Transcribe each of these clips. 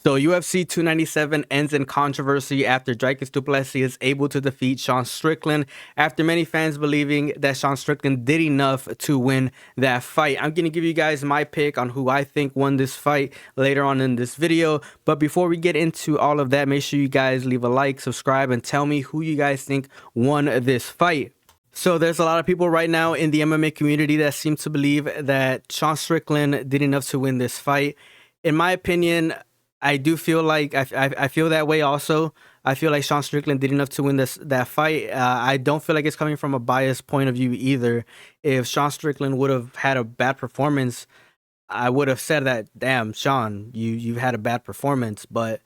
So UFC 297 ends in controversy after Dricus du Plessis is able to defeat Sean Strickland after many fans believing that Sean Strickland did enough to win that fight. I'm going to give you guys my pick on who I think won this fight later on in this video. But before we get into all of that, make sure you guys leave a like, subscribe, and tell me who you guys think won this fight. So there's a lot of people right now in the MMA community that seem to believe that Sean Strickland did enough to win this fight. In my opinion, I do feel like I feel that way also. I feel like Sean Strickland did enough to win that fight. I don't feel like it's coming from a biased point of view either. If Sean Strickland would have had a bad performance, I would have said that, damn, Sean, you've had a bad performance. But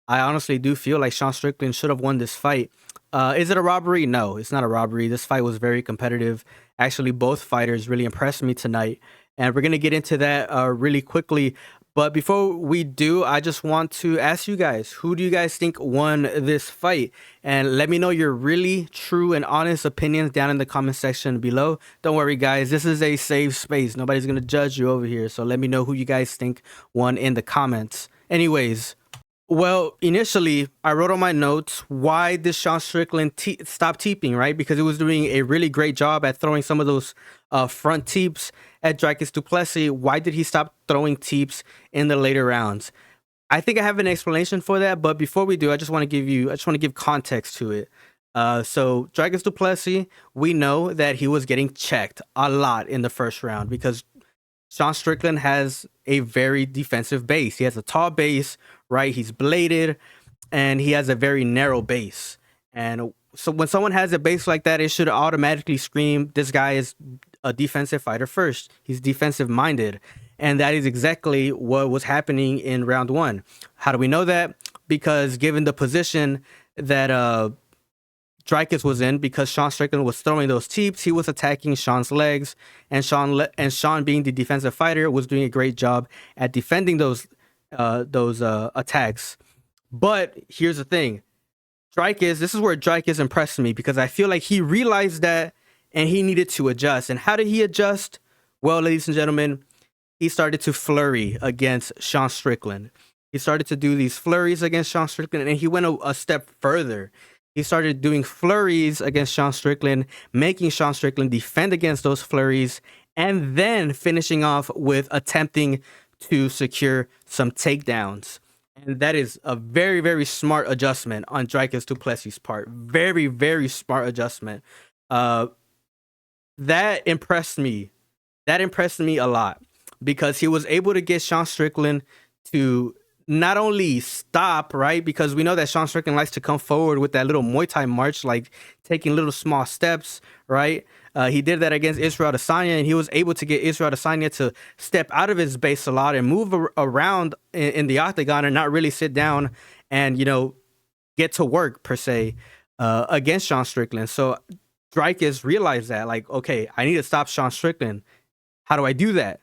I honestly do feel like Sean Strickland should have won this fight. Is it a robbery? No, it's not a robbery. This fight was very competitive. Actually, both fighters really impressed me tonight. And we're going to get into that really quickly. But before we do, I just want to ask you guys, who do you guys think won this fight? And let me know your really true and honest opinions down in the comment section below. Don't worry, guys. This is a safe space. Nobody's going to judge you over here. So let me know who you guys think won in the comments. Anyways, well, initially, I wrote on my notes, why did Sean Strickland stop teeping, right? Because he was doing a really great job at throwing some of those front teeps at Dricus du Plessis. Why did he stop throwing teeps in the later rounds? I think I have an explanation for that, but before we do, I just want to give context to it. So Dricus du Plessis, we know that he was getting checked a lot in the first round because Sean Strickland has a very defensive base. He has a tall base, right? He's bladed, and he has a very narrow base. And so when someone has a base like that, it should automatically scream, this guy is a defensive fighter first. He's defensive minded. And that is exactly what was happening in round one. How do we know that? Because given the position that Dricus was in, because Sean Strickland was throwing those teeps, he was attacking Sean's legs, and Sean, being the defensive fighter, was doing a great job at defending those attacks. But here's the thing, this is where Dricus impressed me, because I feel like he realized that and he needed to adjust. And how did he adjust? Well, ladies and gentlemen, he started to flurry against Sean Strickland. He started to do these flurries against Sean Strickland, and he went a step further. He started doing flurries against Sean Strickland, making Sean Strickland defend against those flurries, and then finishing off with attempting to secure some takedowns. And that is a very, very smart adjustment on Dricus du Plessis' part. Very, very smart adjustment. That impressed me. That impressed me a lot, because he was able to get Sean Strickland to not only stop, right? Because we know that Sean Strickland likes to come forward with that little Muay Thai march, like taking little small steps, right? He did that against Israel Adesanya, and he was able to get Israel Adesanya to step out of his base a lot and move around in the octagon and not really sit down and, get to work, per se, against Sean Strickland. So Dricus realized that, like, okay, I need to stop Sean Strickland. How do I do that?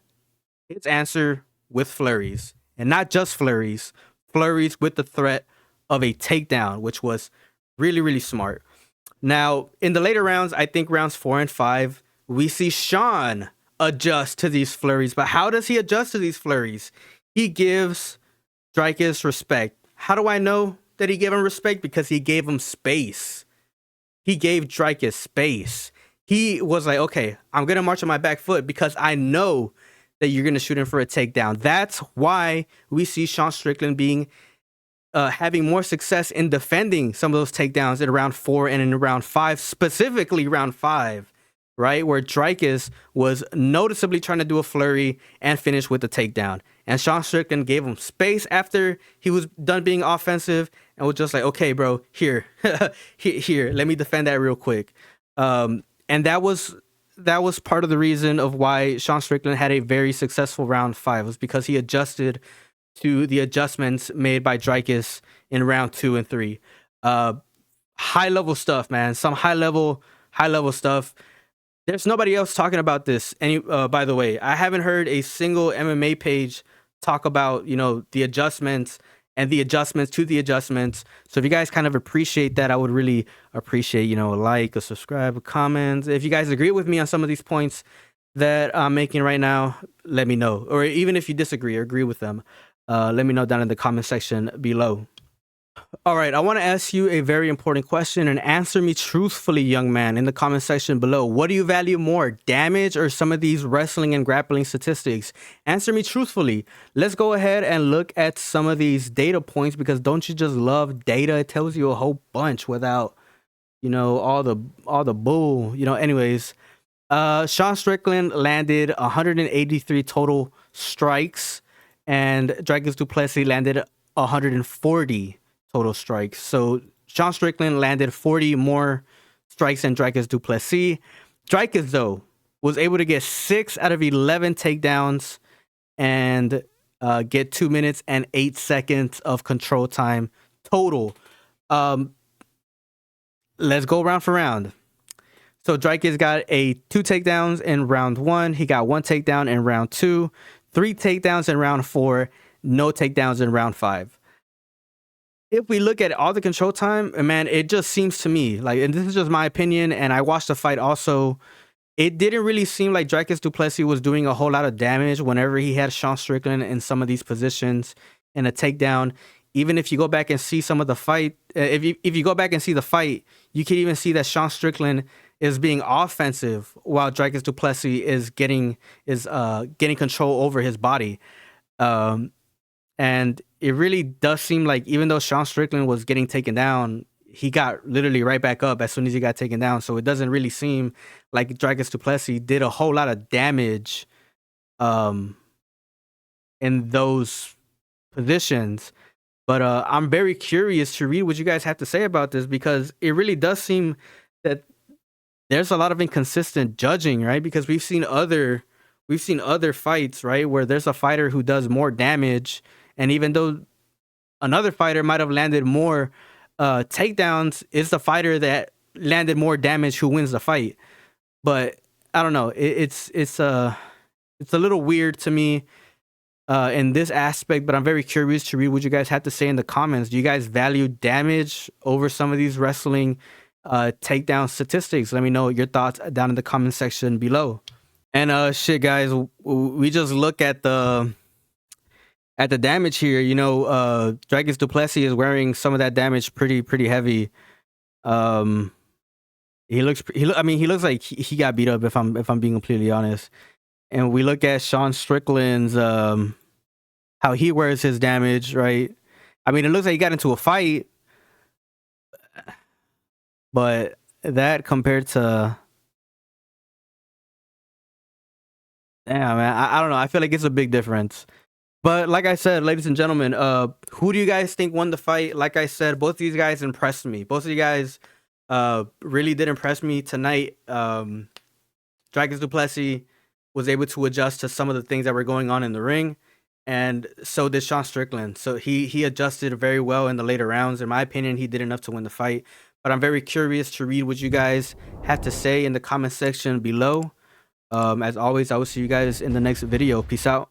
His answer: with flurries. And not just flurries with the threat of a takedown, which was really, really smart. Now, in the later rounds, I think rounds 4 and 5, we see Sean adjust to these flurries. But how does he adjust to these flurries? He gives Dricus respect. How do I know that he gave him respect? Because he gave him space. He gave Dricus space. He was like, okay, I'm going to march on my back foot because I know that you're going to shoot him for a takedown. That's why we see Sean Strickland having more success in defending some of those takedowns in round 4 and in round 5, specifically round 5, right? Where Dricus was noticeably trying to do a flurry and finish with the takedown. And Sean Strickland gave him space after he was done being offensive and was just like, okay, bro, here, let me defend that real quick. And that was part of the reason of why Sean Strickland had a very successful round 5, was because he adjusted to the adjustments made by Dricus in round 2 and 3. High level stuff, man. Some high level stuff. There's nobody else talking about this. By the way, I haven't heard a single MMA page talk about, the adjustments and the adjustments to the adjustments. So if you guys kind of appreciate that, I would really appreciate, a like, a subscribe, a comment. If you guys agree with me on some of these points that I'm making right now, let me know. Or even if you disagree or agree with them. Let me know down in the comment section below. All right, I want to ask you a very important question and answer me truthfully, young man, in the comment section below. What do you value more, damage or some of these wrestling and grappling statistics? Answer me truthfully. Let's go ahead and look at some of these data points, because don't you just love data? It tells you a whole bunch without, you know, all the bull, you know. Anyways, Sean Strickland landed 183 total strikes, and Dricus du Plessis landed 140 total strikes. So Sean Strickland landed 40 more strikes than Dricus du Plessis. Dricus, though, was able to get 6 out of 11 takedowns and get 2 minutes and 8 seconds of control time total. Let's go round for round. So Dricus got 2 takedowns in round 1. He got 1 takedown in round 2, 3 takedowns in round 4, no takedowns in round 5. If we look at all the control time, man, it just seems to me like, and this is just my opinion, and I watched the fight also, it didn't really seem like Dricus du Plessis was doing a whole lot of damage whenever he had Sean Strickland in some of these positions in a takedown. Even if you go back and see some of the fight, if you go back and see the fight, you can even see that Sean Strickland is being offensive while Dricus du Plessis is getting control over his body. And it really does seem like, even though Sean Strickland was getting taken down, he got literally right back up as soon as he got taken down. So it doesn't really seem like Dricus du Plessis did a whole lot of damage in those positions. But I'm very curious to read what you guys have to say about this, because it really does seem that there's a lot of inconsistent judging, right? Because we've seen other fights, right, where there's a fighter who does more damage, and even though another fighter might have landed more takedowns, it's the fighter that landed more damage who wins the fight. But I don't know. It's a little weird to me in this aspect, but I'm very curious to read what you guys have to say in the comments. Do you guys value damage over some of these wrestling takedown statistics? Let me know your thoughts down in the comment section below. And shit, guys, we just look at the damage here. You know, Dricus du Plessis is wearing some of that damage pretty heavy. He looks like he got beat up, if I'm being completely honest. And we look at Sean Strickland's how he wears his damage, right? I mean, it looks like he got into a fight, but that compared to, damn, man, I don't know. I feel like it's a big difference. But like I said, ladies and gentlemen, who do you guys think won the fight? Like I said, both of these guys impressed me. Both of you guys really did impress me tonight. Dricus du Plessis was able to adjust to some of the things that were going on in the ring, and so did Sean Strickland. So he adjusted very well in the later rounds. In my opinion, he did enough to win the fight. But I'm very curious to read what you guys have to say in the comment section below. As always, I will see you guys in the next video. Peace out.